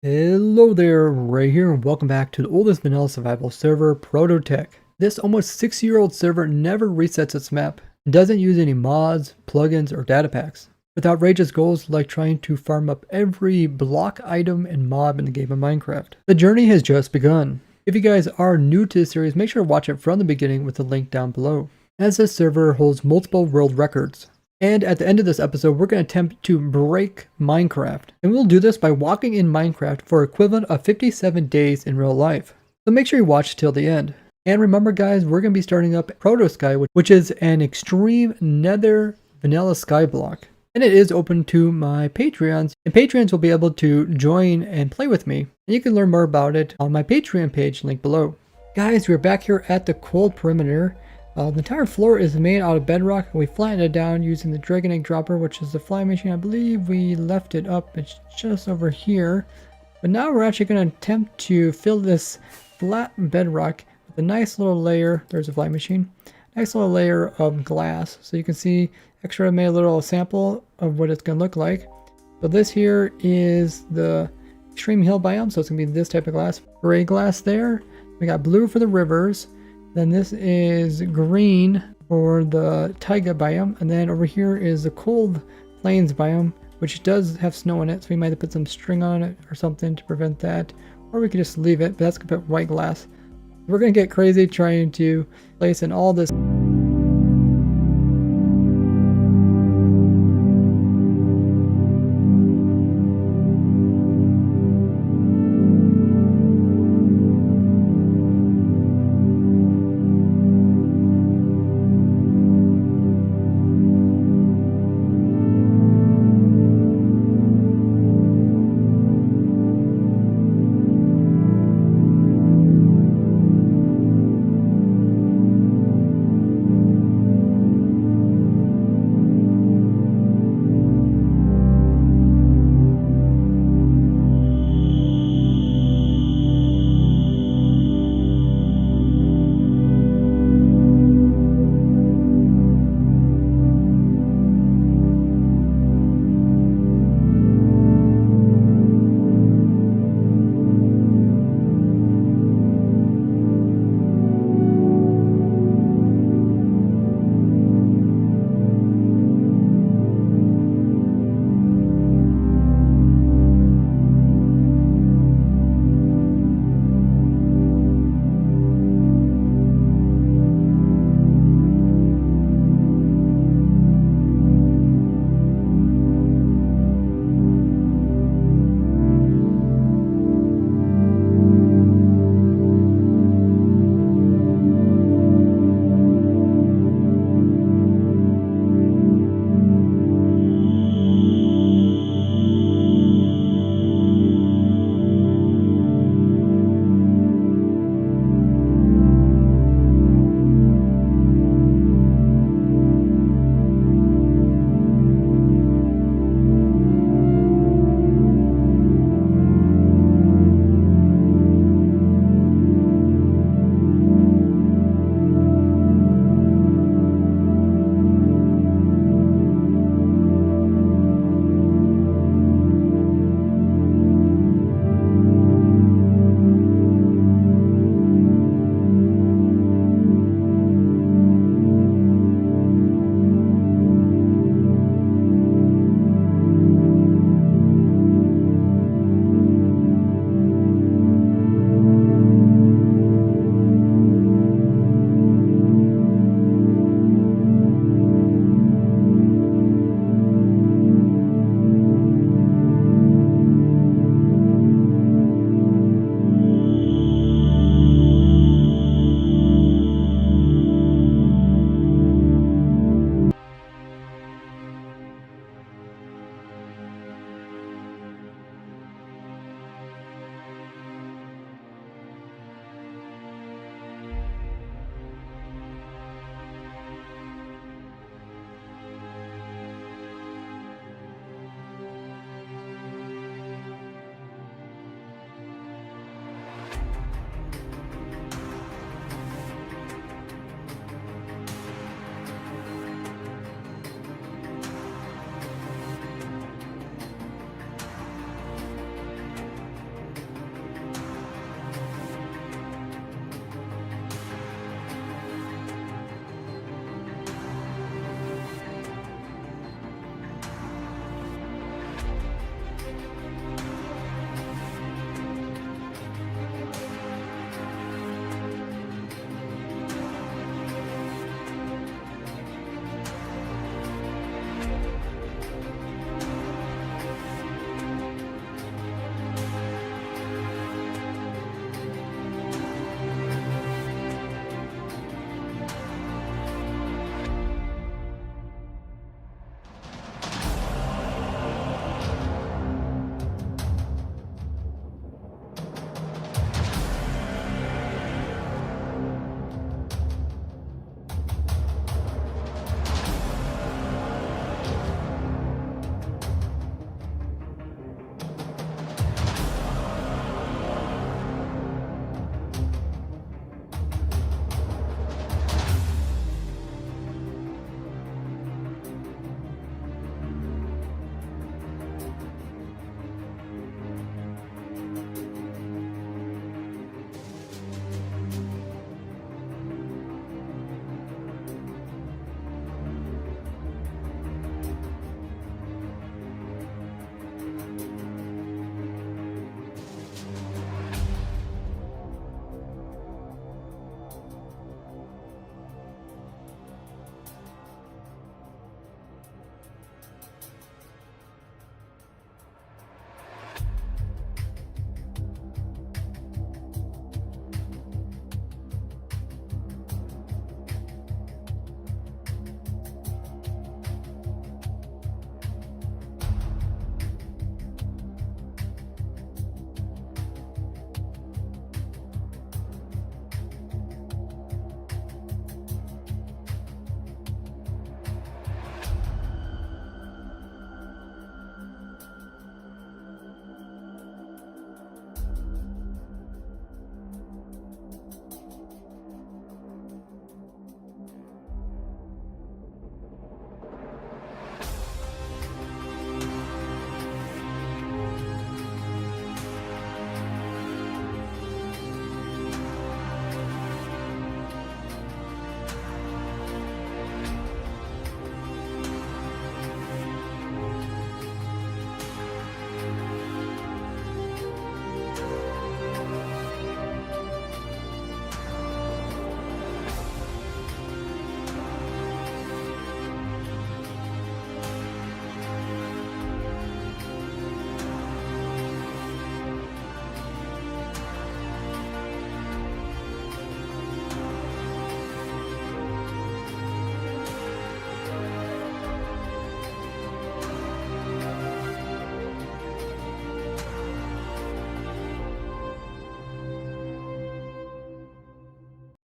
Hello there, Ray here, and welcome back to the oldest vanilla survival server, ProtoTech. This almost 6-year-old server never resets its map, and doesn't use any mods, plugins, or data packs, with outrageous goals like trying to farm up every block item and mob in the game of Minecraft. The journey has just begun. If you guys are new to the series, make sure to watch it from the beginning with the link down below, as this server holds multiple world records. And at the end of this episode, we're going to attempt to break Minecraft. And we'll do this by walking in Minecraft for equivalent of 57 days in real life. So make sure you watch till the end. And remember guys, we're going to be starting up Proto Sky, which is an extreme nether vanilla sky block. And it is open to my Patreons. And Patreons will be able to join and play with me. And you can learn more about it on my Patreon page, linked below. Guys, we're back here at the cold perimeter. The entire floor is made out of bedrock, and we flattened it down using the Dragon Egg Dropper, which is the flying machine. I believe we left it up. It's just over here. But now we're actually going to attempt to fill this flat bedrock with a nice little layer. There's a flying machine. Nice little layer of glass. So you can see Extra made a little sample of what it's going to look like. So this here is the extreme hill biome. So it's going to be this type of glass. Gray glass there. We got blue for the rivers. Then this is green for the taiga biome, and then over here is the cold plains biome, which does have snow in it, so we might have to put some string on it or something to prevent that, or we could just leave it, but that's gonna put white glass. We're gonna get crazy trying to place in all this.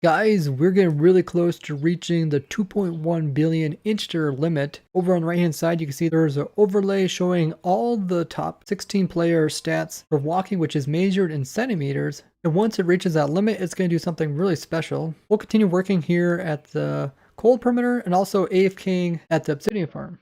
Guys, we're getting really close to reaching the 2.1 billion Inchter limit. Over on the right hand side, you can see there's an overlay showing all the top 16 player stats for walking, which is measured in centimeters. And once it reaches that limit, it's going to do something really special. We'll continue working here at the cold perimeter and also AFKing at the obsidian farm.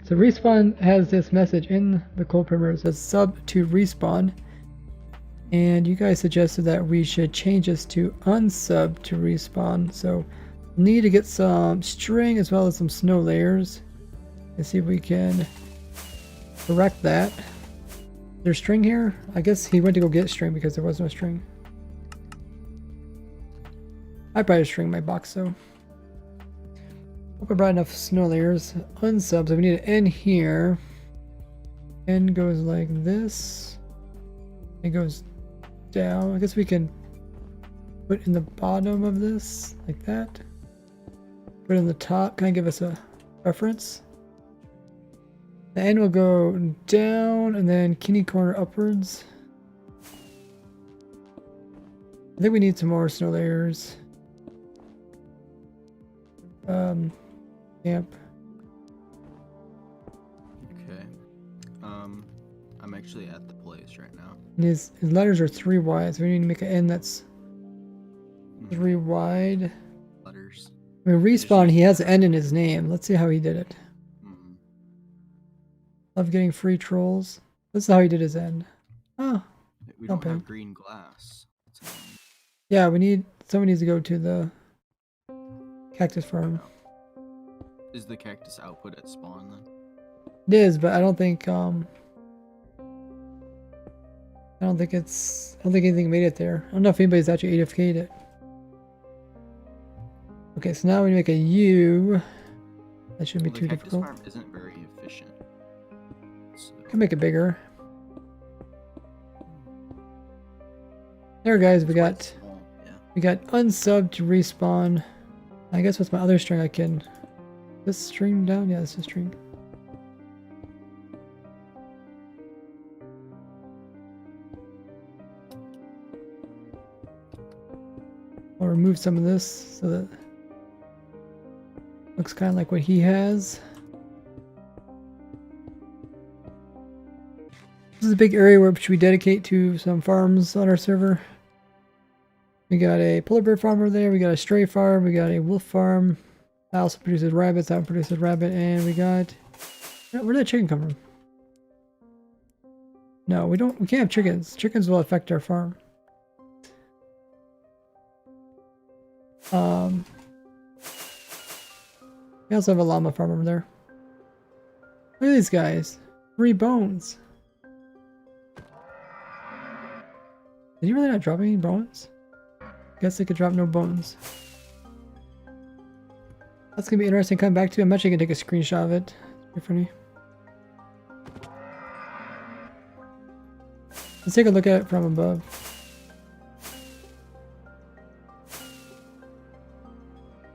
So respawn has this message in the cold perimeter. It says sub to respawn. And you guys suggested that we should change this to unsub to respawn. So need to get some string as well as some snow layers. Let's see if we can correct that. There's string here? I guess he went to go get string because there was no string. I brought a string in my box, so hope I brought enough snow layers. Unsub, so we need an N here. N goes like this. It goes down. I guess we can put in the bottom of this like that. Put in the top, kind of give us a reference. The N will go down and then kidney corner upwards. I think we need some more snow layers. Camp. I'm actually at the place right now. And his letters are 3 wide, so we need to make an N that's 3 wide. Letters. I mean, Respawn, he has an N in his name. Let's see how he did it. Love getting free trolls. This is how he did his end. Oh, we don't have green glass. Yeah, someone needs to go to the cactus farm. Is the cactus output at spawn then? It is, but I don't think anything made it there. I don't know if anybody's actually AFK'd it. Okay, so now we make a U. That shouldn't be too difficult. The cactus farm isn't very efficient. So. Can make it bigger. There, guys, we got unsub to respawn. I guess with my other string I can. This string down? Yeah, this is string. I'll remove some of this so that looks kind of like what he has. This is a big area which we dedicate to some farms on our server. We got a polar bear farmer there, we got a stray farm, we got a wolf farm. That also produces rabbits, that one produces rabbit, and we got... Where did that chicken come from? No, we can't have chickens. Chickens will affect our farm. We also have a llama farm over there. Look at these guys. 3 bones. Did you really not drop any bones? Guess they could drop no bones. That's gonna be interesting coming back to. I'm actually gonna take a screenshot of it. It's pretty funny. Let's take a look at it from above.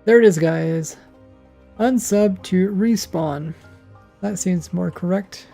There it is, guys. Unsub to respawn. That seems more correct.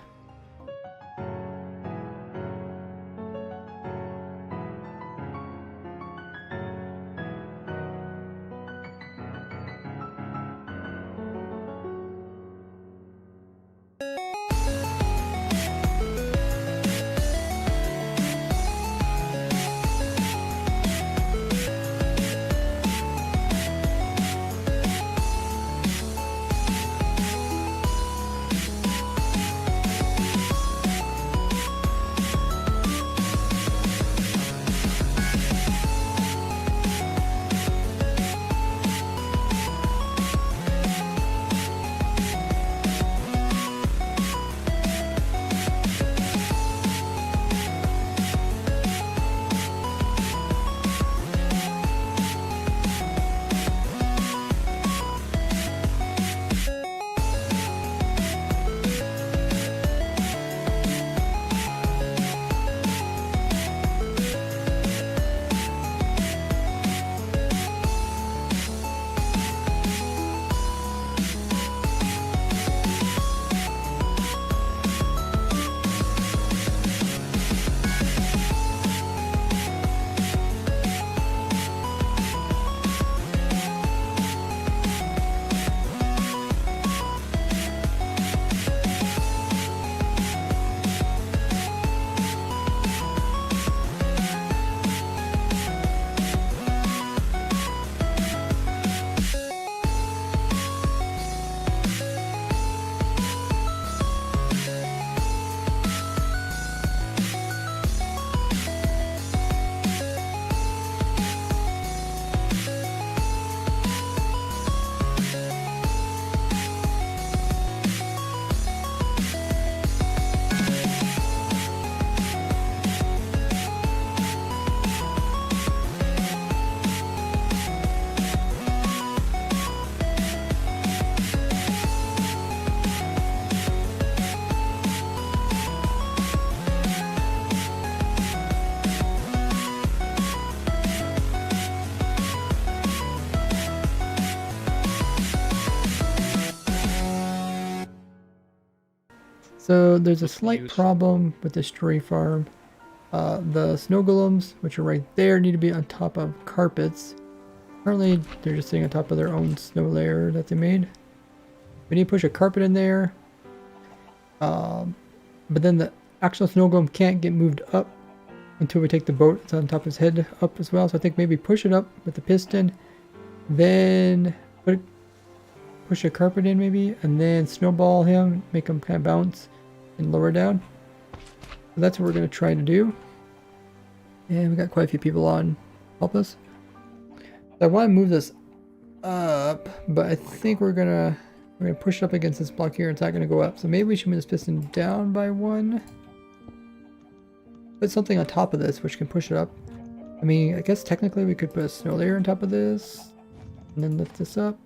So there's a slight problem with the stray farm. The snow golems, which are right there, need to be on top of carpets. Currently, they're just sitting on top of their own snow layer that they made. We need to push a carpet in there. But then actual snow golem can't get moved up until we take the boat. It's on top of his head up as well. So I think maybe push it up with the piston, then push a carpet in maybe, and then snowball him, make him kind of bounce and lower down. So that's what we're going to try to do. And we got quite a few people on help us. So I want to move this up, but I think we're gonna push it up against this block here. It's not gonna go up. So maybe we should move this piston down by 1. Put something on top of this which can push it up. I mean, I guess technically we could put a snow layer on top of this and then lift this up.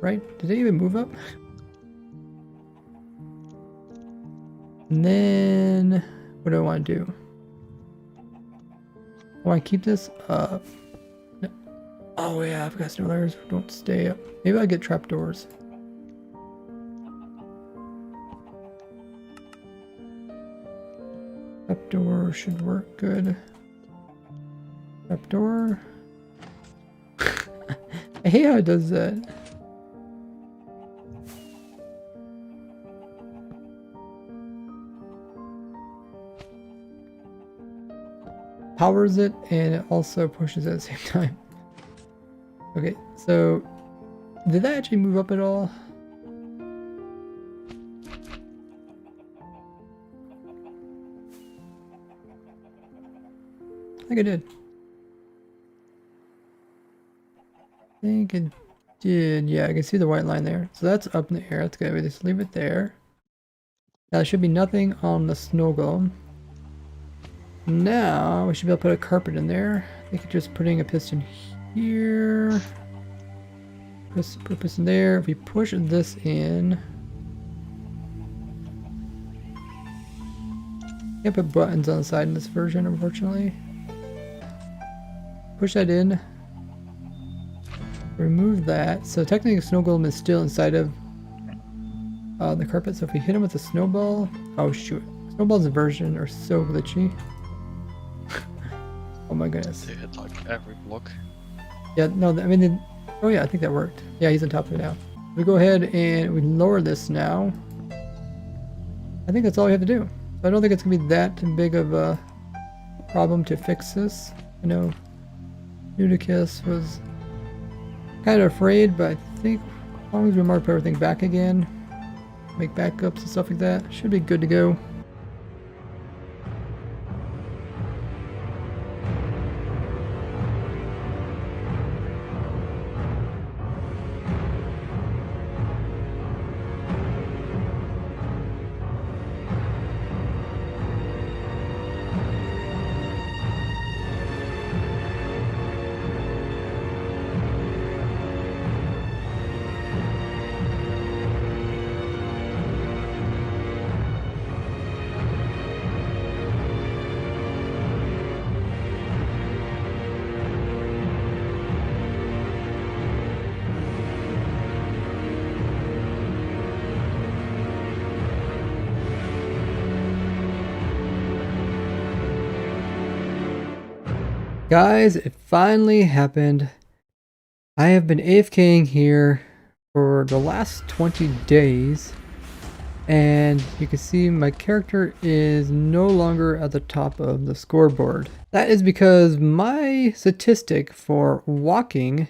Right? Did it even move up? And then what do I want to do? I want to keep this up. No. Oh yeah, I've got snow layers. Don't stay up. Maybe I'll get trapdoors. Trapdoor should work good. Trapdoor. I hate how it does that. Powers it and it also pushes it at the same time. Okay, so did that actually move up at all? I think it did. I think it did. Yeah, I can see the white line there. So that's up in the air. That's good. We just leave it there. Now there should be nothing on the snow golem. Now we should be able to put a carpet in there. I think just putting a piston here. Put a piston there. If we push this in, can't put buttons on the side in this version, unfortunately. Push that in. Remove that. So technically, the snow golem is still inside of the carpet. So if we hit him with a snowball, oh shoot! Snowball's inversion are so glitchy. Oh my goodness. They hit like every block. Yeah, no, I mean, oh yeah, I think that worked. Yeah, he's on top of it now. We go ahead and we lower this now. I think that's all we have to do. So I don't think it's gonna be that big of a problem to fix this. I know Nudicus was kind of afraid, but I think as long as we mark everything back again, make backups and stuff like that, should be good to go. Guys, it finally happened. I have been AFKing here for the last 20 days, and you can see my character is no longer at the top of the scoreboard. That is because my statistic for walking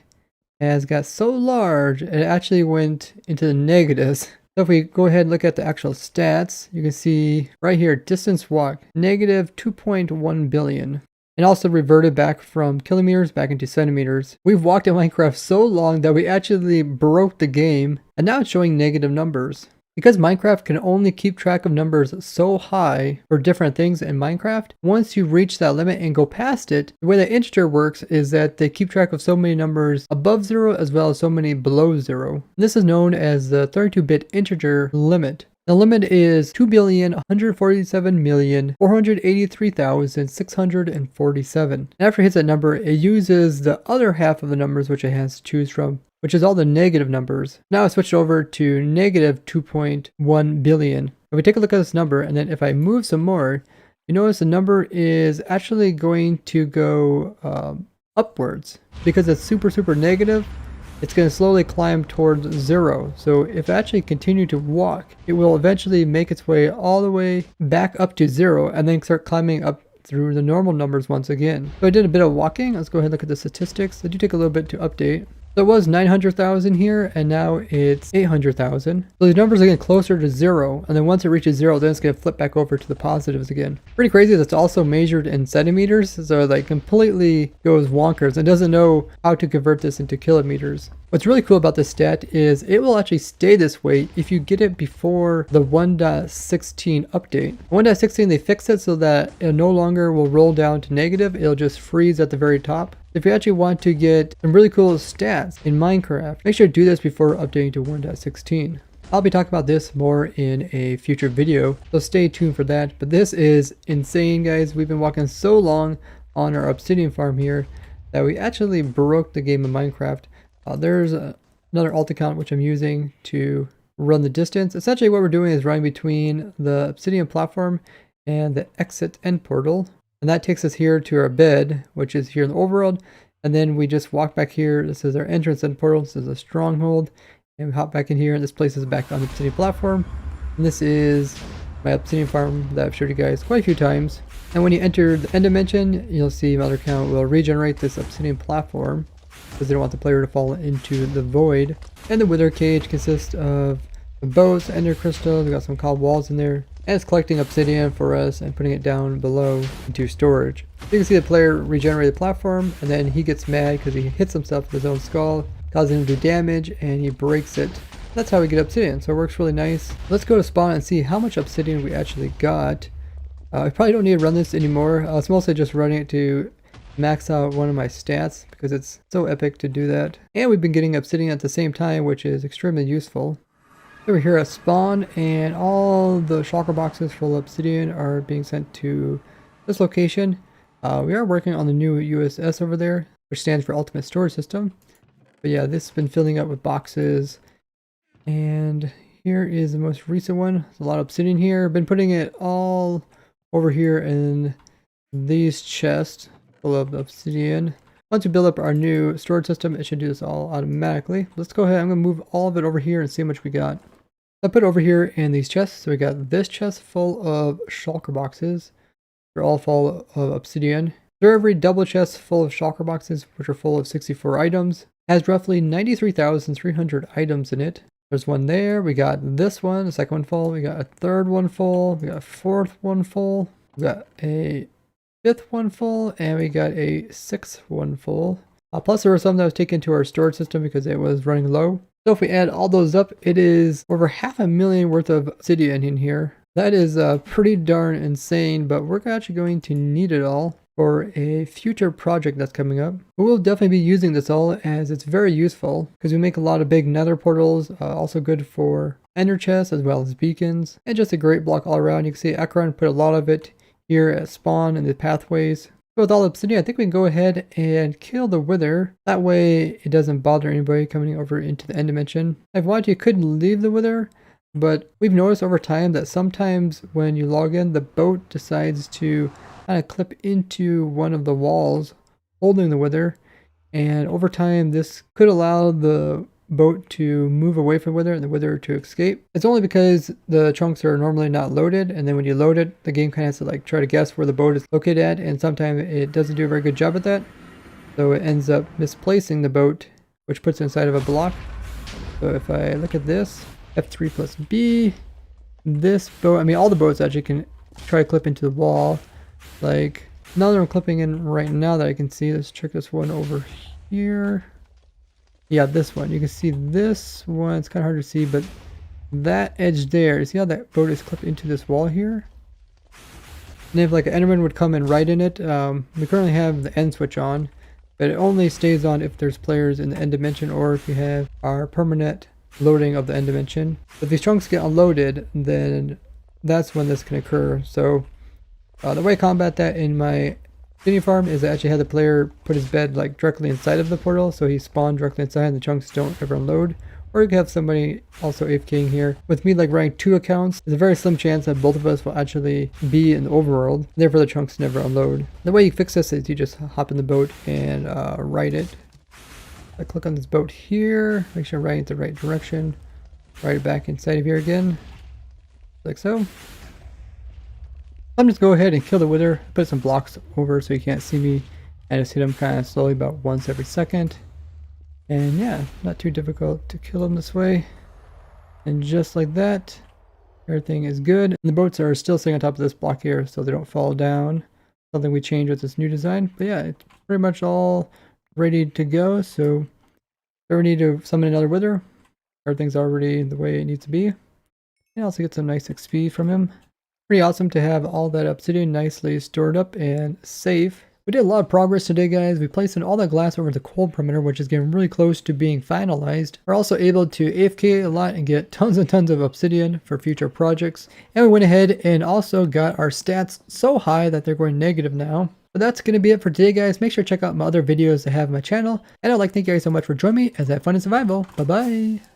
has got so large it actually went into the negatives. So if we go ahead and look at the actual stats, you can see right here, distance walk, negative 2.1 billion. And also reverted back from kilometers back into centimeters. We've walked in Minecraft so long that we actually broke the game, and now it's showing negative numbers. Because Minecraft can only keep track of numbers so high for different things in Minecraft, once you reach that limit and go past it, the way the integer works is that they keep track of so many numbers above 0 as well as so many below 0. This is known as the 32-bit integer limit. The limit is 2,147,483,647. And after it hits that number, it uses the other half of the numbers which it has to choose from, which is all the negative numbers. Now I switched over to negative 2.1 billion. If we take a look at this number, and then if I move some more, you notice the number is actually going to go upwards because it's super negative. it's going to slowly climb towards 0. So if I actually continue to walk, it will eventually make its way all the way back up to 0 and then start climbing up through the normal numbers once again. So I did a bit of walking. Let's go ahead and look at the statistics. They do take a little bit to update. So it was 900,000 here, and now it's 800,000. So these numbers are getting closer to 0, and then once it reaches 0, then it's going to flip back over to the positives again. Pretty crazy. That's also measured in centimeters, so it like completely goes wonkers and doesn't know how to convert this into kilometers. What's really cool about this stat is it will actually stay this way if you get it before the 1.16 update. 1.16 they fixed it so that it no longer will roll down to negative, it'll just freeze at the very top. If you actually want to get some really cool stats in Minecraft, make sure to do this before updating to 1.16. I'll be talking about this more in a future video, so stay tuned for that. But this is insane, guys. We've been walking so long on our obsidian farm here that we actually broke the game of Minecraft. There's another alt account which I'm using to run the distance. Essentially what we're doing is running between the obsidian platform and the exit end portal. And that takes us here to our bed, which is here in the overworld. And then we just walk back here. This is our entrance end portal. This is a stronghold. And we hop back in here, and this place is back on the obsidian platform. And this is my obsidian farm that I've showed you guys quite a few times. And when you enter the end dimension, you'll see my other account will regenerate this obsidian platform, because they don't want the player to fall into the void. And the wither cage consists of the boats, ender crystals, we got some cobbled walls in there, and it's collecting obsidian for us and putting it down below into storage. So you can see the player regenerate the platform, and then he gets mad because he hits himself with his own skull, causing him to do damage, and he breaks it. That's how we get obsidian, so it works really nice. Let's go to spawn and see how much obsidian we actually got. I probably don't need to run this anymore. It's mostly just running it to max out one of my stats because it's so epic to do that. And we've been getting obsidian at the same time, which is extremely useful. Over here at spawn, and all the shulker boxes full of obsidian are being sent to this location. We are working on the new USS over there, which stands for Ultimate Storage System. But yeah, this has been filling up with boxes. And here is the most recent one. There's a lot of obsidian here. I've been putting it all over here in these chests full of obsidian. Once we build up our new storage system, it should do this all automatically. Let's go ahead. I'm going to move all of it over here and see how much we got. I put it over here in these chests. So we got this chest full of shulker boxes. They're all full of obsidian. For every double chest full of shulker boxes, which are full of 64 items, has roughly 93,300 items in it. There's one there. We got this one, the second one full. We got a third one full. We got a fourth one full. We got a fifth one full, and we got a sixth one full. Plus there were some that was taken to our storage system because it was running low. So if we add all those up, it is over 500,000 worth of obsidian in here. That is pretty darn insane, but we're actually going to need it all for a future project that's coming up. We'll definitely be using this all as it's very useful because we make a lot of big nether portals, also good for ender chests as well as beacons, and just a great block all around. You can see Asquaredrt put a lot of it here at spawn and the pathways. So with all the obsidian, I think we can go ahead and kill the wither. That way it doesn't bother anybody coming over into the end dimension. If you wanted, you could leave the wither, but we've noticed over time that sometimes when you log in, the boat decides to kind of clip into one of the walls holding the wither, and over time this could allow the boat to move away from the wither and the wither to escape. It's only because the chunks are normally not loaded, and then when you load it, the game kind of has to like try to guess where the boat is located at, and sometimes it doesn't do a very good job at that, so it ends up misplacing the boat, which puts it inside of a block. So if I look at this, F3 plus B, this boat, I mean all the boats actually can try to clip into the wall. Like none of them are clipping in right now that I can see. Let's check this one over here. Yeah, this one. You can see this one. It's kind of hard to see, but that edge there, you see how that boat is clipped into this wall here? And if like an enderman would come and ride in it, we currently have the end switch on, but it only stays on if there's players in the end dimension or if you have our permanent loading of the end dimension. If these chunks get unloaded, then that's when this can occur. So the way I combat that in my obsidian farm is I actually had the player put his bed like directly inside of the portal, so he spawned directly inside and the chunks don't ever unload. Or you can have somebody also AFKing here. With me like running two accounts, there's a very slim chance that both of us will actually be in the overworld, therefore the chunks never unload. The way you fix this is you just hop in the boat and ride it. I click on this boat here, make sure I'm riding it the right direction. Ride it back inside of here again, like so. I'm just go ahead and kill the wither, put some blocks over so he can't see me, and just hit him kind of slowly about once every second. And yeah, not too difficult to kill him this way. And just like that, everything is good. And the boats are still sitting on top of this block here so they don't fall down. Something we changed with this new design. But yeah, it's pretty much all ready to go. So if we need to summon another wither, everything's already the way it needs to be. And also get some nice XP from him. Pretty awesome to have all that obsidian nicely stored up and safe. We did a lot of progress today, guys. We placed in all that glass over the cold perimeter, which is getting really close to being finalized. We're also able to AFK a lot and get tons and tons of obsidian for future projects. And we went ahead and also got our stats so high that they're going negative now. But that's going to be it for today, guys. Make sure to check out my other videos I have on my channel. And I'd like to thank you guys so much for joining me as I have fun in survival. Bye-bye.